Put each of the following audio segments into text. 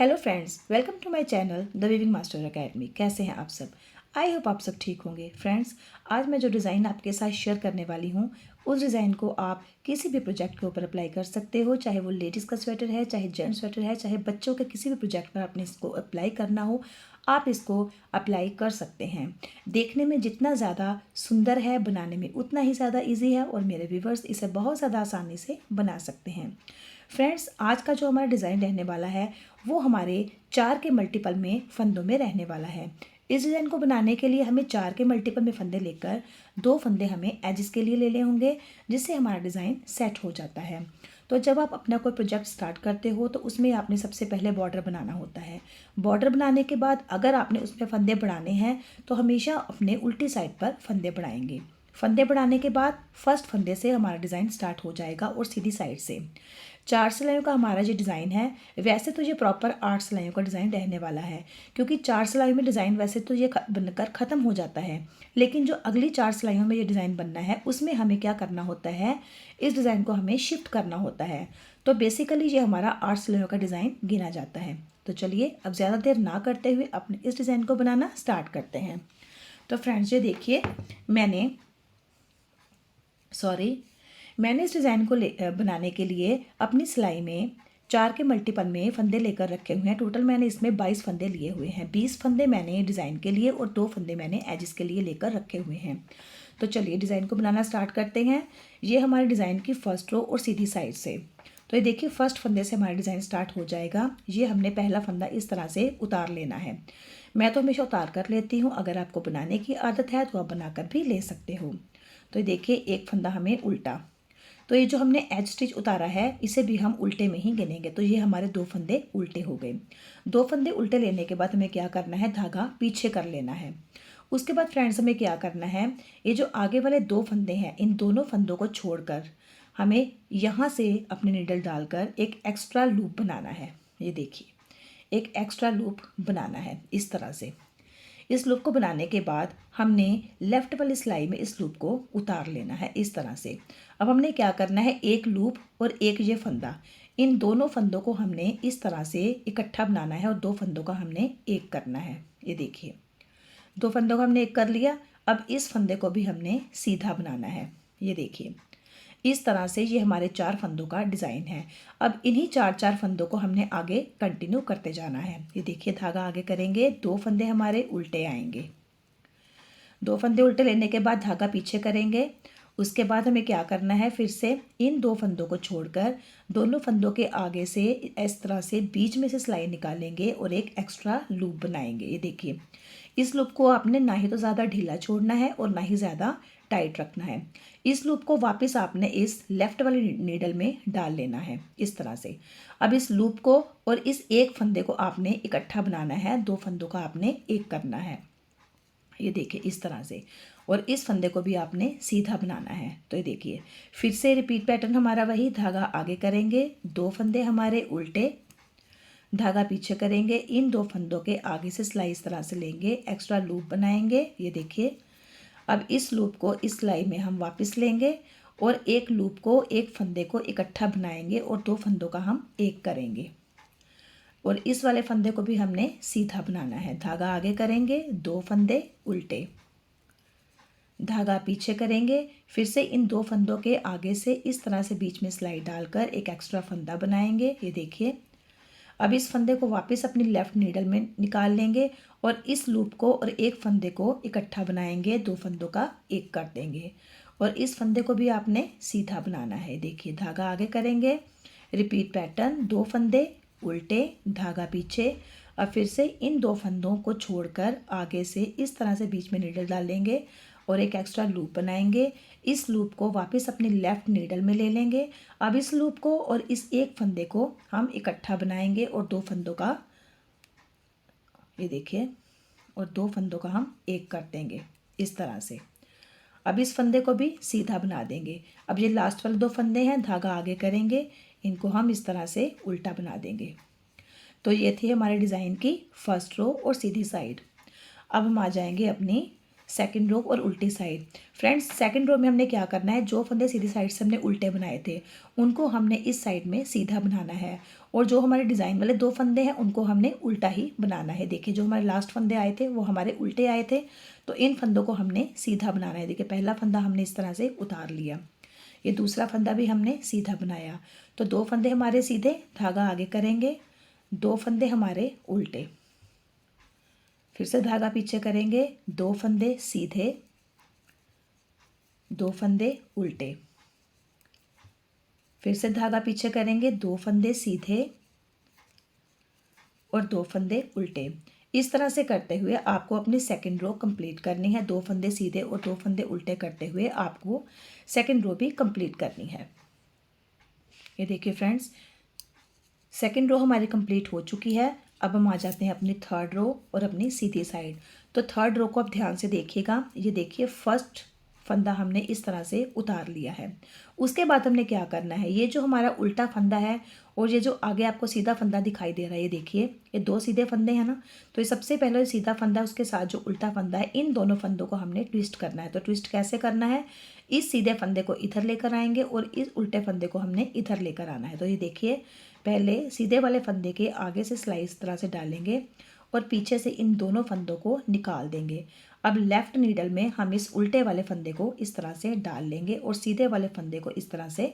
Hello friends, welcome to my channel the weaving master academy. कैसे हैं आप सब? आई होप आप सब ठीक होंगे। फ्रेंड्स, आज मैं जो डिज़ाइन आपके साथ शेयर करने वाली हूँ, उस डिज़ाइन को आप किसी भी प्रोजेक्ट के ऊपर अप्लाई कर सकते हो। चाहे वो लेडीज़ का स्वेटर है, चाहे जेंट्स स्वेटर है, चाहे बच्चों के किसी भी प्रोजेक्ट पर आपने इसको अप्लाई करना हो, आप इसको अप्लाई कर सकते हैं। देखने में जितना ज़्यादा सुंदर है, बनाने में उतना ही ज़्यादा ईजी है और मेरे व्यूवर्स इसे बहुत ज़्यादा आसानी से बना सकते हैं। फ्रेंड्स, आज का जो हमारा डिज़ाइन रहने वाला है वो हमारे 4 के मल्टीपल में फंदों में रहने वाला है। इस डिज़ाइन को बनाने के लिए हमें 4 के मल्टीपल में फंदे लेकर 2 फंदे हमें एजिस के लिए लेने होंगे, जिससे हमारा डिज़ाइन सेट हो जाता है। तो जब आप अपना कोई प्रोजेक्ट स्टार्ट करते हो तो उसमें आपने सबसे पहले बॉर्डर बनाना होता है। बॉर्डर बनाने के बाद अगर आपने उसमें फंदे बढ़ाने हैं तो हमेशा अपने उल्टी साइड पर फंदे बढ़ाएंगे। फंदे बढ़ाने के बाद फर्स्ट फंदे से हमारा डिज़ाइन स्टार्ट हो जाएगा और सीधी साइड से 4 सिलाइयों का हमारा जो डिज़ाइन है, वैसे तो ये प्रॉपर 8 सिलाइयों का डिज़ाइन रहने वाला है, क्योंकि 4 सिलाइयों में डिज़ाइन वैसे तो ये बनकर ख़त्म हो जाता है। लेकिन जो अगली 4 सिलाइयों में ये डिज़ाइन बनना है उसमें हमें क्या करना होता है, इस डिज़ाइन को हमें शिफ्ट करना होता है। तो बेसिकली ये हमारा 8 सिलाइयों का डिज़ाइन गिना जाता है। तो चलिए अब ज़्यादा देर ना करते हुए अपने इस डिज़ाइन को बनाना स्टार्ट करते हैं। तो फ्रेंड्स, ये देखिए मैंने इस डिज़ाइन को बनाने के लिए अपनी सिलाई में 4 के मल्टीपल में फंदे लेकर रखे हुए हैं। टोटल मैंने इसमें 22 फंदे लिए हुए हैं। 20 फंदे मैंने डिज़ाइन के लिए और 2 फंदे मैंने एजिस के लिए लेकर रखे हुए हैं। तो चलिए डिज़ाइन को बनाना स्टार्ट करते हैं। ये हमारे डिज़ाइन की फर्स्ट रो और सीधी साइड से। तो ये देखिए, फर्स्ट फंदे से हमारा डिज़ाइन स्टार्ट हो जाएगा। ये हमने पहला फंदा इस तरह से उतार लेना है। मैं तो हमेशा उतार कर लेती हूँ, अगर आपको बनाने की आदत है तो आप बनाकर भी ले सकते हो। तो ये देखिए, एक फंदा हमें उल्टा, तो ये जो हमने एज स्टिच उतारा है इसे भी हम उल्टे में ही गिनेंगे। तो ये हमारे 2 फंदे उल्टे हो गए। 2 फंदे उल्टे लेने के बाद हमें क्या करना है, धागा पीछे कर लेना है। उसके बाद फ्रेंड्स हमें क्या करना है, ये जो आगे वाले 2 फंदे हैं, इन दोनों फंदों को छोड़कर हमें यहाँ से अपनी नीडल डालकर एक एक्स्ट्रा लूप बनाना है। ये देखिए, एक एक्स्ट्रा लूप बनाना है इस तरह से। इस लूप को बनाने के बाद हमने लेफ्ट वाली सिलाई में इस लूप को उतार लेना है इस तरह से। अब हमने क्या करना है, एक लूप और एक ये फंदा, इन दोनों फंदों को हमने इस तरह से इकट्ठा बनाना है और 2 फंदों का हमने एक करना है। ये देखिए, 2 फंदों का हमने एक कर लिया। अब इस फंदे को भी हमने सीधा बनाना है। ये देखिए, इस तरह से ये हमारे 4 फंदों का डिज़ाइन है। अब इन्हीं 4 फंदों को हमने आगे कंटिन्यू करते जाना है। ये देखिए, धागा आगे करेंगे, 2 फंदे हमारे उल्टे आएंगे। 2 फंदे उल्टे लेने के बाद धागा पीछे करेंगे। उसके बाद हमें क्या करना है, फिर से इन 2 फंदों को छोड़कर दोनों फंदों के आगे से इस तरह से बीच में से सिलाई निकालेंगे और एक एक्स्ट्रा लूप बनाएंगे। ये देखिए, इस लूप को आपने ना ही तो ज़्यादा ढीला छोड़ना है और ना ही ज़्यादा टाइट रखना है। इस लूप को वापस आपने इस लेफ्ट वाली नीडल में डाल लेना है इस तरह से। अब इस लूप को और इस एक फंदे को आपने इकट्ठा बनाना है, 2 फंदों का आपने एक करना है। ये देखिए इस तरह से, और इस फंदे को भी आपने सीधा बनाना है। तो ये देखिए, फिर से रिपीट पैटर्न हमारा वही, धागा आगे करेंगे, 2 फंदे हमारे उल्टे, धागा पीछे करेंगे, इन 2 फंदों के आगे से सिलाई इस तरह से लेंगे, एक्स्ट्रा लूप बनाएंगे। ये देखिए, अब इस लूप को इस सिलाई में हम वापस लेंगे और एक लूप को, एक फंदे को इकट्ठा बनाएंगे और 2 फंदों का हम एक करेंगे और इस वाले फंदे को भी हमने सीधा बनाना है। धागा आगे करेंगे, 2 फंदे उल्टे, धागा पीछे करेंगे, फिर से इन 2 फंदों के आगे से इस तरह से बीच में सिलाई डालकर एक एक्स्ट्रा फंदा बनाएंगे। ये देखिए, अब इस फंदे को वापस अपनी लेफ्ट नीडल में निकाल लेंगे और इस लूप को और एक फंदे को इकट्ठा बनाएंगे, 2 फंदों का एक कर देंगे और इस फंदे को भी आपने सीधा बनाना है। देखिए, धागा आगे करेंगे, रिपीट पैटर्न, 2 फंदे उल्टे, धागा पीछे। अब फिर से इन 2 फंदों को छोड़कर आगे से इस तरह से बीच में नीडल डालेंगे और एक एक्स्ट्रा लूप बनाएंगे। इस लूप को वापस अपनी लेफ्ट नीडल में ले लेंगे। अब इस लूप को और इस एक फंदे को हम इकट्ठा बनाएंगे और 2 फंदों का, ये देखिए, और 2 फंदों का हम एक कर देंगे इस तरह से। अब इस फंदे को भी सीधा बना देंगे। अब ये लास्ट वाले 2 फंदे हैं, धागा आगे करेंगे, इनको हम इस तरह से उल्टा बना देंगे। तो ये थी हमारे डिज़ाइन की फर्स्ट रो और सीधी साइड। अब हम आ जाएंगे अपनी सेकंड रो और उल्टी साइड। फ्रेंड्स, सेकंड रो में हमने क्या करना है, जो फंदे सीधी साइड से हमने उल्टे बनाए थे उनको हमने इस साइड में सीधा बनाना है, और जो हमारे डिज़ाइन वाले 2 फंदे हैं उनको हमने उल्टा ही बनाना है। देखिए, जो हमारे लास्ट फंदे आए थे वो हमारे उल्टे आए थे, तो इन फंदों को हमने सीधा बनाना है। देखिए, पहला फंदा हमने इस तरह से उतार लिया, ये दूसरा फंदा भी हमने सीधा बनाया। तो 2 फंदे हमारे सीधे, धागा आगे करेंगे, 2 फंदे हमारे उल्टे, फिर से धागा पीछे करेंगे, 2 फंदे सीधे, 2 फंदे उल्टे, फिर से धागा पीछे करेंगे, 2 फंदे सीधे और 2 फंदे उल्टे। इस तरह से करते हुए आपको अपनी सेकंड रो कंप्लीट करनी है। 2 फंदे सीधे और 2 फंदे उल्टे करते हुए आपको सेकंड रो भी कंप्लीट करनी है। ये देखिए फ्रेंड्स, सेकंड रो हमारी कंप्लीट हो चुकी है। अब हम आ जाते हैं अपनी थर्ड रो और अपनी सीधी साइड। तो थर्ड रो को आप ध्यान से देखिएगा। ये देखिए, फर्स्ट फंदा हमने इस तरह से उतार लिया है। उसके बाद हमने क्या करना है, ये जो हमारा उल्टा फंदा है और ये जो आगे आपको सीधा फंदा दिखाई दे रहा है, ये देखिए, ये 2 सीधे फंदे हैं ना, तो ये सबसे पहले सीधा फंदा उसके साथ जो उल्टा फंदा है, इन दोनों फंदों को हमने ट्विस्ट करना है। तो ट्विस्ट कैसे करना है, इस सीधे फंदे को इधर लेकर आएंगे और इस उल्टे फंदे को हमने इधर लेकर आना है। तो ये देखिए, पहले सीधे वाले फंदे के आगे से सिलाई इस तरह से डालेंगे और पीछे से इन दोनों फंदों को निकाल देंगे। अब लेफ्ट नीडल में हम इस उल्टे वाले फंदे को इस तरह से डाल लेंगे और सीधे वाले फंदे को इस तरह से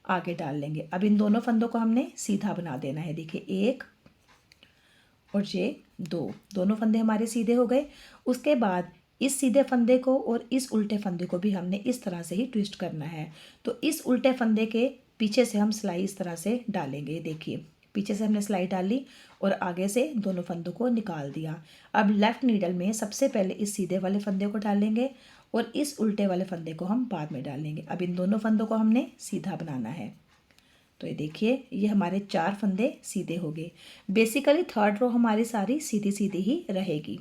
आगे डाल लेंगे। अब इन दोनों फंदों को हमने सीधा बना देना है। देखिए, 1 और ये 2, दोनों फंदे हमारे सीधे हो गए। उसके बाद इस सीधे फंदे को और इस उल्टे फंदे को भी हमने इस तरह से ही ट्विस्ट करना है। तो इस उल्टे फंदे के पीछे से हम सिलाई इस तरह से डालेंगे। देखिए, पीछे से हमने सिलाई डाली और आगे से दोनों फंदों को निकाल दिया। अब लेफ्ट नीडल में सबसे पहले इस सीधे वाले फंदे को डालेंगे और इस उल्टे वाले फंदे को हम बाद में डालेंगे। अब इन दोनों फंदों को हमने सीधा बनाना है। तो ये देखिए, ये हमारे 4 फंदे सीधे हो गए। बेसिकली थर्ड रो हमारी सारी सीधी सीधी ही रहेगी।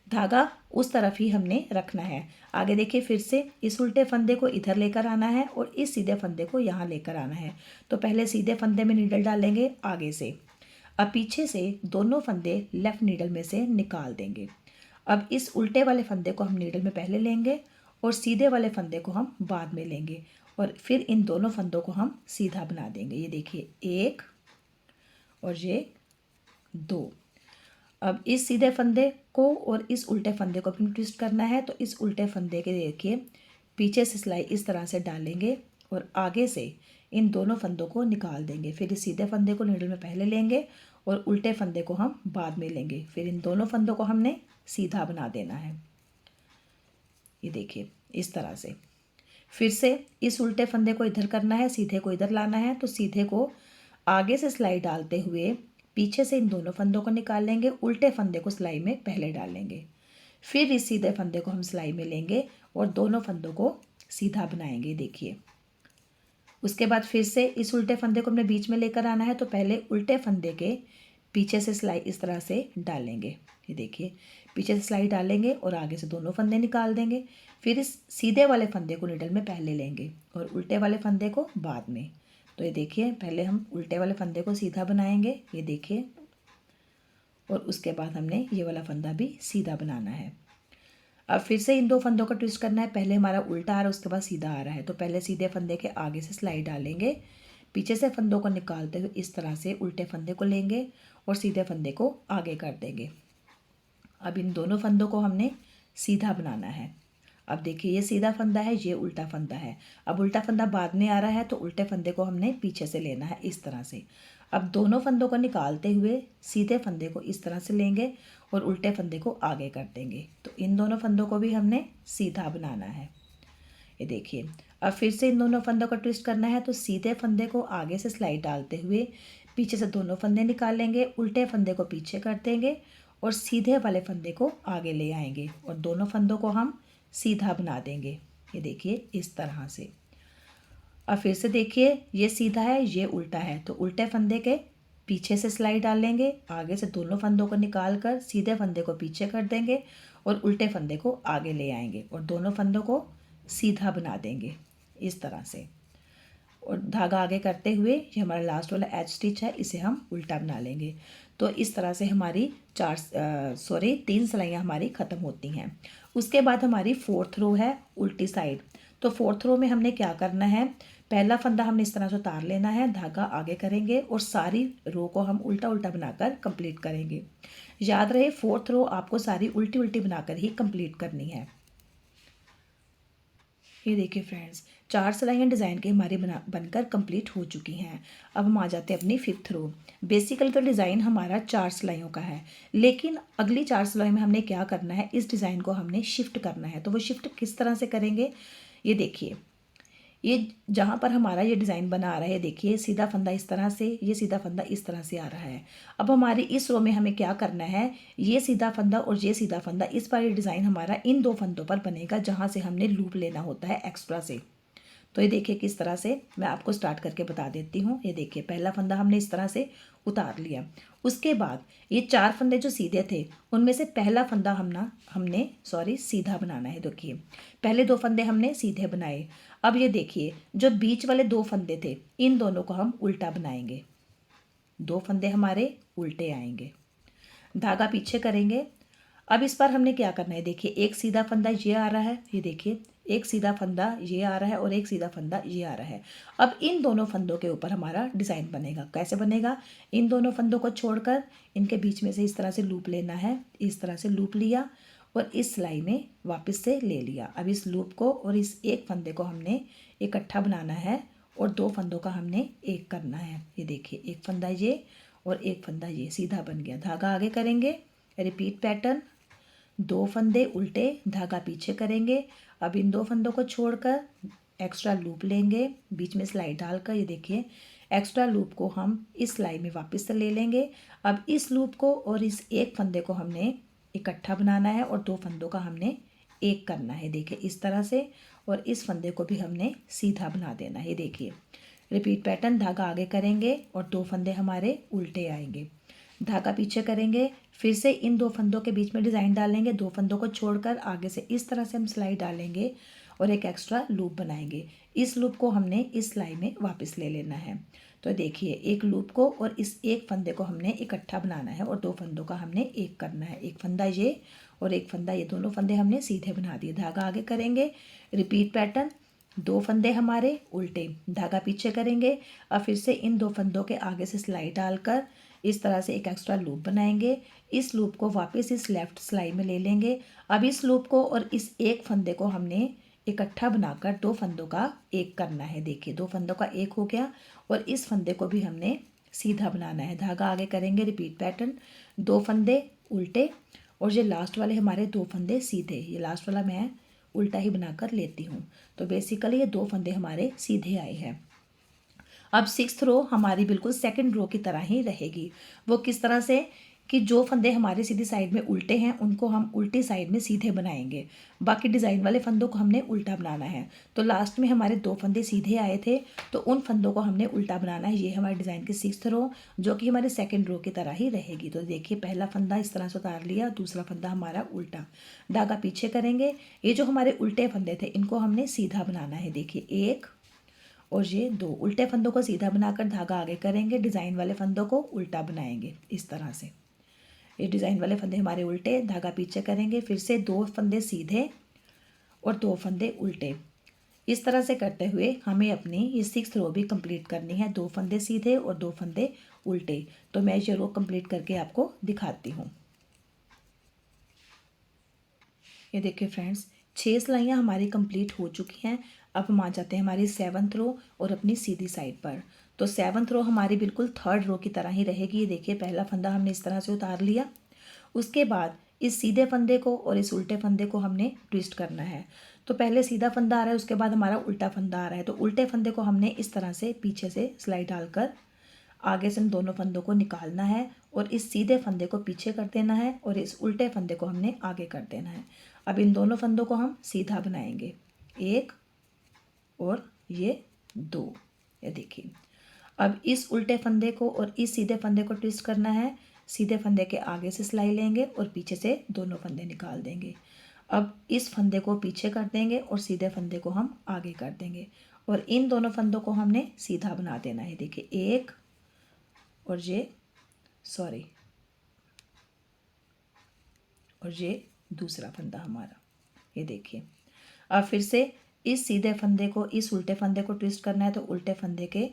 धागा उस तरफ ही हमने रखना है। आगे देखिए, फिर से इस उल्टे फंदे को इधर लेकर आना है और इस सीधे फंदे को यहाँ लेकर आना है। तो पहले सीधे फंदे में नीडल डालेंगे आगे से, अब पीछे से दोनों फंदे लेफ्ट नीडल में से निकाल देंगे। अब इस उल्टे वाले फंदे को हम नीडल में पहले लेंगे और सीधे वाले फंदे को हम बाद में लेंगे और फिर इन दोनों फंदों को हम सीधा बना देंगे। ये देखिए, 1 और ये 2। अब इस सीधे फंदे को और इस उल्टे फंदे को भी ट्विस्ट करना है। तो इस उल्टे फंदे के देखिए, पीछे से सिलाई इस तरह से डालेंगे और आगे से इन दोनों फंदों को निकाल देंगे। फिर इस सीधे फंदे को नीडल में पहले लेंगे और उल्टे फंदे को हम बाद में लेंगे। फिर इन दोनों फंदों को हमने सीधा बना देना है। ये देखिए, इस तरह से। फिर से इस उल्टे फंदे को इधर करना है, सीधे को इधर लाना है। तो सीधे को आगे से सिलाई डालते हुए पीछे से इन दोनों फंदों को निकाल लेंगे, उल्टे फंदे को सिलाई में पहले डालेंगे। फिर इस सीधे फंदे को हम सिलाई में लेंगे और दोनों फंदों को सीधा बनाएंगे। देखिए, उसके बाद फिर से इस उल्टे फंदे को हमने बीच में लेकर आना है। तो पहले उल्टे फंदे के पीछे से सिलाई इस तरह से डालेंगे। ये देखिए, पीछे से सिलाई डालेंगे और आगे से दोनों फंदे निकाल देंगे। फिर इस सीधे वाले फंदे को नीडल में पहले लेंगे और उल्टे वाले फंदे को बाद में। तो ये देखिए, पहले हम उल्टे वाले फंदे को सीधा बनाएंगे, ये देखिए, और उसके बाद हमने ये वाला फंदा भी सीधा बनाना है। अब फिर से इन 2 फंदों का ट्विस्ट करना है। पहले हमारा उल्टा आ रहा है, उसके बाद सीधा आ रहा है। तो पहले सीधे फंदे के आगे से सिलाई डालेंगे, पीछे से फंदों को निकालते हुए इस तरह से उल्टे फंदे को लेंगे और सीधे फंदे को आगे कर देंगे। अब इन दोनों फंदों को हमने सीधा बनाना है। अब देखिए, ये सीधा फंदा है, ये उल्टा फंदा है। अब उल्टा फंदा बाद में आ रहा है, तो उल्टे फंदे को हमने पीछे से लेना है इस तरह से। अब दोनों फंदों को निकालते हुए सीधे फंदे को इस तरह से लेंगे और उल्टे फंदे को आगे कर देंगे। तो इन दोनों फंदों को भी हमने सीधा बनाना है। ये देखिए, अब फिर से इन दोनों फंदों को ट्विस्ट करना है। तो सीधे फंदे को आगे से सिलाई डालते हुए पीछे से दोनों फंदे निकाल लेंगे, उल्टे फंदे को पीछे कर देंगे और सीधे वाले फंदे को आगे ले आएंगे और दोनों फंदों को हम सीधा बना देंगे। ये देखिए, इस तरह से। अब फिर से देखिए, ये सीधा है, ये उल्टा है। तो उल्टे फंदे के पीछे से सिलाई डालेंगे, आगे से दोनों फंदों को निकाल कर सीधे फंदे को पीछे कर देंगे और उल्टे फंदे को आगे ले आएंगे और दोनों फंदों को सीधा बना देंगे इस तरह से। और धागा आगे करते हुए ये हमारा लास्ट वाला एज स्टिच है, इसे हम उल्टा बना लेंगे। तो इस तरह से हमारी 3 सिलाइयाँ हमारी ख़त्म होती हैं। उसके बाद हमारी 4th रो है उल्टी साइड। तो 4th रो में हमने क्या करना है, पहला फंदा हमने इस तरह से उतार लेना है, धागा आगे करेंगे और सारी रो को हम उल्टा उल्टा बनाकर कंप्लीट करेंगे। याद रहे 4th रो आपको सारी उल्टी उल्टी बनाकर ही कंप्लीट करनी है। ये देखिए फ्रेंड्स, 4 सिलाइयाँ डिज़ाइन की हमारी बनकर कंप्लीट हो चुकी हैं। अब हम आ जाते हैं अपनी 5th रो। बेसिकली तो डिज़ाइन हमारा 4 सिलाइयों का है, लेकिन अगली 4 सिलाई में हमने क्या करना है, इस डिज़ाइन को हमने शिफ्ट करना है। तो वो शिफ्ट किस तरह से करेंगे, ये देखिए। ये जहाँ पर हमारा ये डिज़ाइन बना आ रहा है, देखिए सीधा फंदा इस तरह से, ये सीधा फंदा इस तरह से आ रहा है। अब हमारी इस रो में हमें क्या करना है, ये सीधा फंदा और ये सीधा फंदा, इस बार ये डिज़ाइन हमारा इन 2 फंदों पर बनेगा जहाँ से हमने लूप लेना होता है एक्स्ट्रा से। तो ये देखिए किस तरह से, मैं आपको स्टार्ट करके बता देती हूँ। ये देखिए पहला फंदा हमने इस तरह से उतार लिया। उसके बाद ये 4 फंदे जो सीधे थे, उनमें से पहला फंदा हमने सीधा बनाना है। देखिए पहले 2 फंदे हमने सीधे बनाए। अब ये देखिए जो बीच वाले 2 फंदे थे, इन दोनों को हम उल्टा बनाएंगे। 2 फंदे हमारे उल्टे आएंगे, धागा पीछे करेंगे। अब इस बार हमने क्या करना है, देखिए एक सीधा फंदा ये आ रहा है, ये देखिए एक सीधा फंदा ये आ रहा है और एक सीधा फंदा ये आ रहा है। अब इन दोनों फंदों के ऊपर हमारा डिज़ाइन बनेगा। कैसे बनेगा, इन दोनों फंदों को छोड़कर इनके बीच में से इस तरह से लूप लेना है, इस तरह से लूप लिया और इस सिलाई में वापस से ले लिया। अब इस लूप को और इस एक फंदे को हमने इकट्ठा बनाना है और 2 फंदों का हमने एक करना है। ये देखिए एक फंदा ये और एक फंदा ये सीधा बन गया। धागा आगे करेंगे, रिपीट पैटर्न, 2 फंदे उल्टे, धागा पीछे करेंगे। अब इन 2 फंदों को छोड़कर एक्स्ट्रा लूप लेंगे, बीच में सिलाई डालकर। ये देखिए एक्स्ट्रा लूप को हम इस सिलाई में वापस से ले लेंगे। अब इस लूप को और इस एक फंदे को हमने इकट्ठा बनाना है और 2 फंदों का हमने एक करना है। देखिए इस तरह से, और इस फंदे को भी हमने सीधा बना देना है। देखिए रिपीट पैटर्न, धागा आगे करेंगे और 2 फंदे हमारे उल्टे आएंगे, धागा पीछे करेंगे। फिर से इन 2 फंदों के बीच में डिज़ाइन डालेंगे, 2 फंदों को छोड़कर आगे से इस तरह से हम सिलाई डालेंगे और एक एक्स्ट्रा लूप बनाएंगे। इस लूप को हमने इस सिलाई में वापस ले लेना है। तो देखिए एक लूप को और इस एक फंदे को हमने इकट्ठा बनाना है और 2 फंदों का हमने एक करना है। एक फंदा ये और एक फंदा ये, दोनों फंदे हमने सीधे बना दिए। धागा आगे करेंगे, रिपीट पैटर्न, 2 फंदे हमारे उल्टे, धागा पीछे करेंगे। अब फिर से इन 2 फंदों के आगे से सिलाई डालकर इस तरह से एक एक्स्ट्रा लूप बनाएंगे। इस लूप को वापस इस लेफ्ट सिलाई में ले लेंगे। अब इस लूप को और इस एक फंदे को हमने इकट्ठा बनाकर 2 फंदों का एक करना है। देखिए 2 फंदों का एक हो गया और इस फंदे को भी हमने सीधा बनाना है। धागा आगे करेंगे, रिपीट पैटर्न, 2 फंदे उल्टे और ये लास्ट वाले हमारे 2 फंदे सीधे। ये लास्ट वाला मैं उल्टा ही बनाकर लेती हूँ। तो बेसिकली ये 2 फंदे हमारे सीधे आए हैं। अब 6th रो हमारी बिल्कुल 2nd रो की तरह ही रहेगी। वो किस तरह से, कि जो फंदे हमारे सीधी साइड में उल्टे हैं उनको हम उल्टी साइड में सीधे बनाएंगे, बाकी डिज़ाइन वाले फंदों को हमने उल्टा बनाना है। तो लास्ट में हमारे 2 फंदे सीधे आए थे, तो उन फंदों को हमने उल्टा बनाना है। ये हमारे डिज़ाइन की 6th रो, जो कि हमारी 2nd रो की तरह ही रहेगी। तो देखिए पहला फंदा इस तरह से उतार लिया, दूसरा फंदा हमारा उल्टा, धागा पीछे करेंगे। ये जो हमारे उल्टे फंदे थे इनको हमने सीधा बनाना है। देखिए एक और ये 2 उल्टे फंदों को सीधा बनाकर धागा आगे करेंगे, डिज़ाइन वाले फंदों को उल्टा बनाएंगे इस तरह से। ये डिज़ाइन वाले फंदे हमारे उल्टे, धागा पीछे करेंगे। फिर से 2 फंदे सीधे और 2 फंदे उल्टे। इस तरह से करते हुए हमें अपनी ये 6th रो भी कंप्लीट करनी है, 2 फंदे सीधे और 2 फंदे उल्टे। तो मैं ये रो कंप्लीट करके आपको दिखाती हूँ। ये देखिए फ्रेंड्स, 6 सिलाइयाँ हमारी कंप्लीट हो चुकी हैं। अब हम आ जाते हैं हमारी 7th रो और अपनी सीधी साइड पर। तो 7th रो हमारी बिल्कुल 3rd रो की तरह ही रहेगी। ये देखिए पहला फंदा हमने इस तरह से उतार लिया। उसके बाद इस सीधे फंदे को और इस उल्टे फंदे को हमने ट्विस्ट करना है। तो पहले सीधा फंदा आ रहा है, उसके बाद हमारा उल्टा फंदा आ रहा है। तो उल्टे फंदे को हमने इस तरह से पीछे से सिलाई डालकर आगे से इन दोनों फंदों को निकालना है और इस सीधे फंदे को पीछे कर देना है और इस उल्टे फंदे को हमने आगे कर देना है। अब इन दोनों फंदों को हम सीधा बनाएंगे, एक और ये 2। ये देखिए अब इस उल्टे फंदे को और इस सीधे फंदे को ट्विस्ट करना है। सीधे फंदे के आगे से सिलाई लेंगे और पीछे से दोनों फंदे निकाल देंगे। अब इस फंदे को पीछे कर देंगे और सीधे फंदे को हम आगे कर देंगे और इन दोनों फंदों को हमने सीधा बना देना है। देखिए एक और ये दूसरा फंदा हमारा, ये देखिए। अब फिर से इस सीधे फंदे को इस उल्टे फंदे को ट्विस्ट करना है, तो उल्टे फंदे के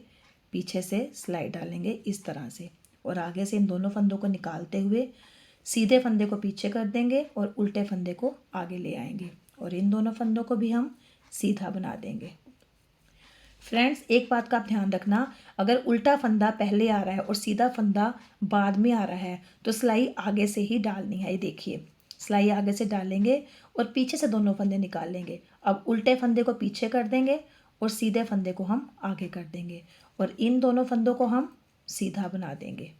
पीछे से स्लाइड डालेंगे इस तरह से, और आगे से इन दोनों फंदों को निकालते हुए सीधे फंदे को पीछे कर देंगे और उल्टे फंदे को आगे ले आएंगे, और इन दोनों फंदों को भी हम सीधा बना देंगे। फ्रेंड्स, एक बात का आप ध्यान रखना, अगर उल्टा फंदा पहले आ रहा है और सीधा फंदा बाद में आ रहा है तो सिलाई आगे से ही डालनी है। ये देखिए, सिलाई आगे से डालेंगे और पीछे से दोनों फंदे निकाल लेंगे। अब उल्टे फंदे को पीछे कर देंगे और सीधे फंदे को हम आगे कर देंगे, और इन दोनों फंदों को हम सीधा बना देंगे।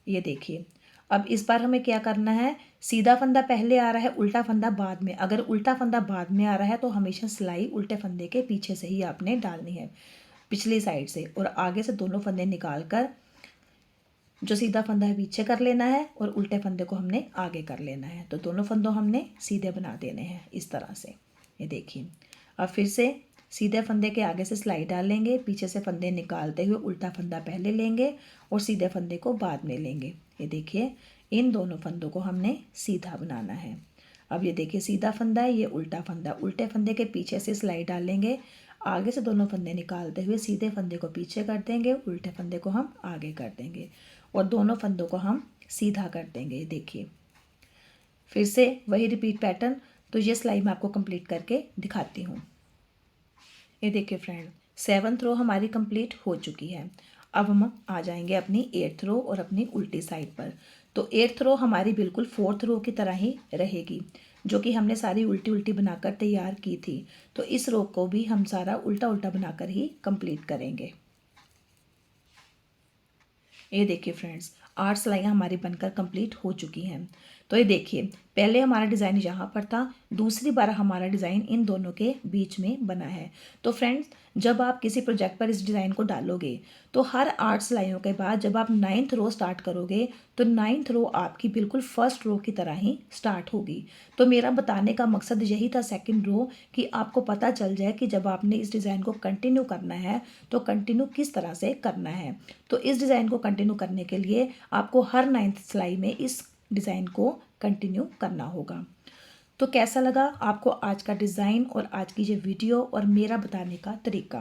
ये देखिए, अब इस बार हमें क्या करना है, सीधा फंदा पहले आ रहा है, उल्टा फंदा बाद में। अगर उल्टा फंदा बाद में आ रहा है तो हमेशा सिलाई उल्टे फंदे के पीछे से ही आपने डालनी है, पिछली साइड से, और आगे से दोनों फंदे निकाल कर जो सीधा फंदा है पीछे कर लेना है और उल्टे फंदे को हमने आगे कर लेना है। तो दोनों फंदों हमने सीधे बना देने हैं इस तरह से। ये देखिए, अब फिर से सीधे फंदे के आगे से सिलाई डालेंगे, पीछे से फंदे निकालते हुए उल्टा फंदा पहले लेंगे और सीधे फंदे को बाद में लेंगे। ये देखिए, इन दोनों फंदों को हमने सीधा बनाना है। अब ये देखिए, सीधा फंदा है, ये उल्टा फंदा, उल्टे फंदे के पीछे से सिलाई डालेंगे, आगे से दोनों फंदे निकालते हुए सीधे फंदे को पीछे कर देंगे, उल्टे फंदे को हम आगे कर देंगे और दोनों फंदों को हम सीधा कर देंगे। देखिए, फिर से वही रिपीट पैटर्न। तो ये सिलाई मैं आपको कंप्लीट करके दिखाती हूँ। ये देखिए फ्रेंड, 7th रो हमारी कंप्लीट हो चुकी है। अब हम आ जाएंगे अपनी 8th रो और अपनी उल्टी साइड पर। तो 8th रो हमारी बिल्कुल 4th रो की तरह ही रहेगी, जो कि हमने सारी उल्टी उल्टी बनाकर तैयार की थी। तो इस रो को भी हम सारा उल्टा उल्टा बनाकर ही कंप्लीट करेंगे। ये देखिए फ्रेंड्स, 8 सिलाइयाँ हमारी बनकर कंप्लीट हो चुकी हैं। तो ये देखिए, पहले हमारा डिज़ाइन यहाँ पर था, दूसरी बार हमारा डिज़ाइन इन दोनों के बीच में बना है। तो फ्रेंड्स, जब आप किसी प्रोजेक्ट पर इस डिज़ाइन को डालोगे तो हर 8 सिलाइयों के बाद जब आप 9th रो स्टार्ट करोगे तो 9th रो आपकी बिल्कुल फर्स्ट रो की तरह ही स्टार्ट होगी। तो मेरा बताने का मकसद यही था सेकंड रो, कि आपको पता चल जाए कि जब आपने इस डिज़ाइन को कंटिन्यू करना है तो कंटिन्यू किस तरह से करना है। तो इस डिज़ाइन को कंटिन्यू करने के लिए आपको हर 9th सिलाई में इस डिज़ाइन को कंटिन्यू करना होगा। तो कैसा लगा आपको आज का डिज़ाइन और आज की ये वीडियो और मेरा बताने का तरीका?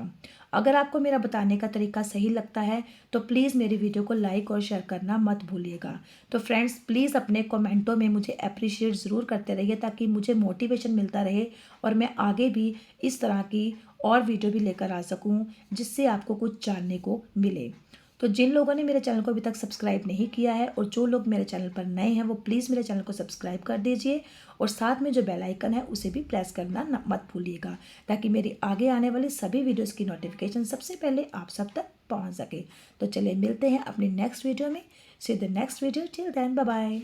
अगर आपको मेरा बताने का तरीका सही लगता है तो प्लीज़ मेरी वीडियो को लाइक और शेयर करना मत भूलिएगा। तो फ्रेंड्स, प्लीज़ अपने कमेंटों में मुझे अप्रिशिएट ज़रूर करते रहिए, ताकि मुझे मोटिवेशन मिलता रहे और मैं आगे भी इस तरह की और वीडियो भी लेकर आ सकूं, जिससे आपको कुछ जानने को मिले। तो जिन लोगों ने मेरे चैनल को अभी तक सब्सक्राइब नहीं किया है और जो लोग मेरे चैनल पर नए हैं, वो प्लीज़ मेरे चैनल को सब्सक्राइब कर दीजिए और साथ में जो बेल आइकन है उसे भी प्रेस करना मत भूलिएगा, ताकि मेरी आगे आने वाली सभी वीडियोस की नोटिफिकेशन सबसे पहले आप सब तक पहुंच सके। तो चलिए मिलते हैं अपनी नेक्स्ट वीडियो में। See the next video, till then bye bye.